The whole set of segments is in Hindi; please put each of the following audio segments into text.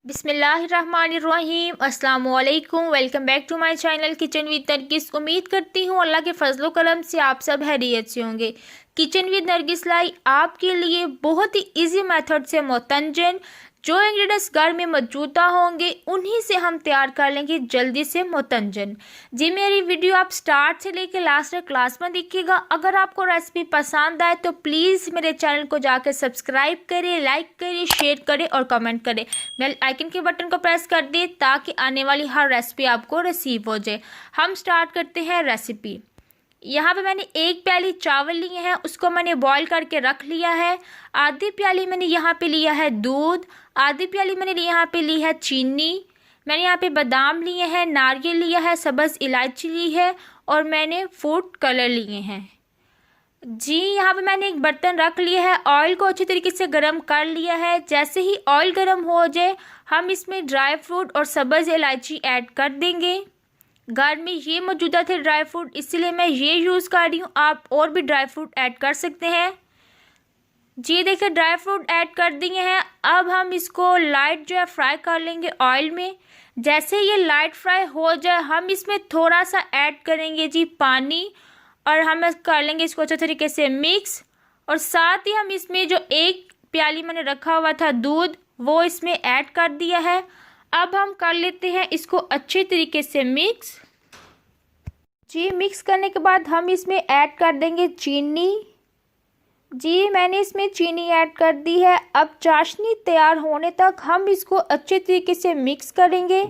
बिस्मिल्लाहिर्रहमानिर्रहीम अस्सलाम वालेकुम। Welcome back to my channel kitchen with Nargis. उम्मीद करती हूँ अल्लाह के फजलो करम से आप सब खैरियत से होंगे। किचन विद नरगिस लाई आपके लिए बहुत ही इजी मेथड से मोतंजन जो इंग्रेडिएंट्स घर में मौजूदा होंगे उन्हीं से हम तैयार कर लेंगे जल्दी से मोतंजन। जी मेरी वीडियो आप स्टार्ट से लेकर लास्ट तक क्लास में देखिएगा। अगर आपको रेसिपी पसंद आए तो प्लीज़ मेरे चैनल को जाकर सब्सक्राइब करें, लाइक करें, शेयर करें और कमेंट करें। बेल आइकन के बटन को प्रेस कर दें ताकि आने वाली हर रेसिपी आपको रिसीव हो जाए। हम स्टार्ट करते हैं रेसिपी। यहाँ पे मैंने एक प्याली चावल लिए हैं, उसको मैंने बॉईल करके रख लिया है। आधी प्याली मैंने यहाँ पे लिया है दूध, आधी प्याली मैंने यहाँ पे ली है चीनी। मैंने यहाँ पे बादाम लिए हैं, नारियल लिया है, सब्ज़ इलायची ली है और मैंने फूड कलर लिए हैं। जी यहाँ पे मैंने एक बर्तन रख लिया है, ऑयल को अच्छी तरीके से गर्म कर लिया है। जैसे ही ऑयल गर्म हो जाए हम इसमें ड्राई फ्रूट और सब्ज़ इलायची ऐड कर देंगे। घर में ये मौजूदा थे ड्राई फ्रूट, इसीलिए मैं ये यूज़ कर रही हूँ। आप और भी ड्राई फ्रूट ऐड कर सकते हैं। जी देखिए ड्राई फ्रूट ऐड कर दिए हैं। अब हम इसको लाइट जो है फ्राई कर लेंगे ऑयल में। जैसे ये लाइट फ्राई हो जाए हम इसमें थोड़ा सा ऐड करेंगे जी पानी और हम कर लेंगे इसको अच्छे तरीके से मिक्स। और साथ ही हम इसमें जो एक प्याली मैंने रखा हुआ था दूध वो इसमें ऐड कर दिया है। अब हम कर लेते हैं इसको अच्छे तरीके से मिक्स। जी मिक्स करने के बाद हम इसमें ऐड कर देंगे चीनी। जी मैंने इसमें चीनी ऐड कर दी है। अब चाशनी तैयार होने तक हम इसको अच्छे तरीके से मिक्स करेंगे।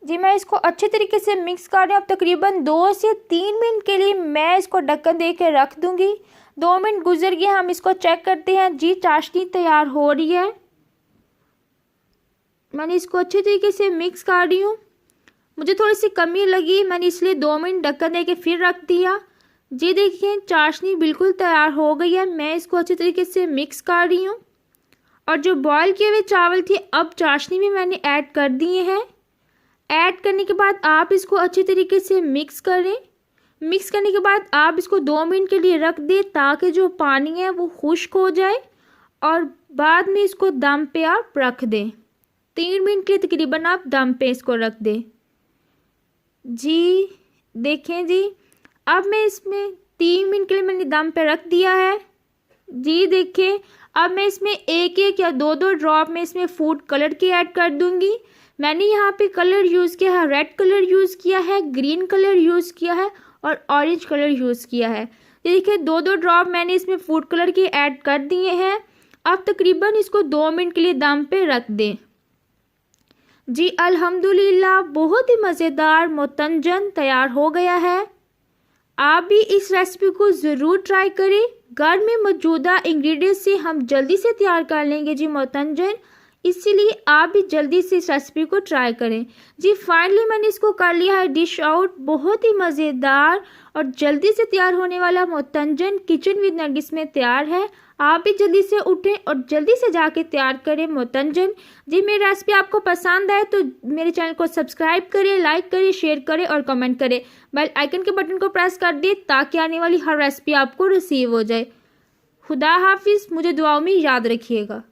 जी मैं इसको अच्छे तरीके से मिक्स कर रही हूँ। अब तकरीबन 2 से 3 मिनट के लिए मैं इसको ढक्कन दे के रख दूँगी। 2 मिनट गुजर गए, हम इसको चेक करते हैं। जी चाशनी तैयार हो रही है। मैंने इसको अच्छे तरीके से मिक्स कर रही हूँ। मुझे थोड़ी सी कमी लगी, मैंने इसलिए 2 मिनट ढक्कन दे के फिर रख दिया। जी देखिए चाशनी बिल्कुल तैयार हो गई है। मैं इसको अच्छे तरीके से मिक्स कर रही हूँ। और जो बॉयल किए हुए चावल थे अब चाशनी भी मैंने ऐड कर दिए हैं। ऐड करने के बाद आप इसको अच्छे तरीके से मिक्स करें। मिक्स करने के बाद आप इसको 2 मिनट के लिए रख दें ताकि जो पानी है वो खुश्क हो जाए और बाद में इसको दम पे आप रख दें। 3 मिनट के लिए तकरीबन आप दम पे इसको रख दें। जी देखें जी अब मैं इसमें 3 मिनट के लिए मैंने दम पे रख दिया है। जी देखें अब मैं इसमें एक एक या 2 ड्रॉप में इसमें फूड कलर की ऐड कर दूंगी। मैंने यहाँ पे कलर यूज़ किया है, रेड कलर यूज़ किया है, ग्रीन कलर यूज़ किया है और ऑरेंज कलर यूज़ किया है। देखिए 2 ड्रॉप मैंने इसमें फूड कलर की ऐड कर दिए हैं। अब तकरीबन इसको 2 मिनट के लिए दम पे रख दें। जी अल्हम्दुलिल्लाह बहुत ही मज़ेदार मोतंजन तैयार हो गया है। आप भी इस रेसिपी को ज़रूर ट्राई करें। घर में मौजूदा इंग्रेडिएंट्स से हम जल्दी से तैयार कर लेंगे जी मोतंजन, इसीलिए आप भी जल्दी से इस रेसिपी को ट्राई करें। जी फाइनली मैंने इसको कर लिया है डिश आउट। बहुत ही मज़ेदार और जल्दी से तैयार होने वाला मोतंजन किचन विद नरगिस में तैयार है। आप भी जल्दी से उठें और जल्दी से जाके तैयार करें मोतंजन। जी मेरी रेसिपी आपको पसंद आए तो मेरे चैनल को सब्सक्राइब करें, लाइक करें, शेयर करें और कमेंट करें। बेल आइकन के बटन को प्रेस कर दें ताकि आने वाली हर रेसिपी आपको रिसीव हो जाए। खुदा हाफिज़, मुझे दुआओं में याद रखिएगा।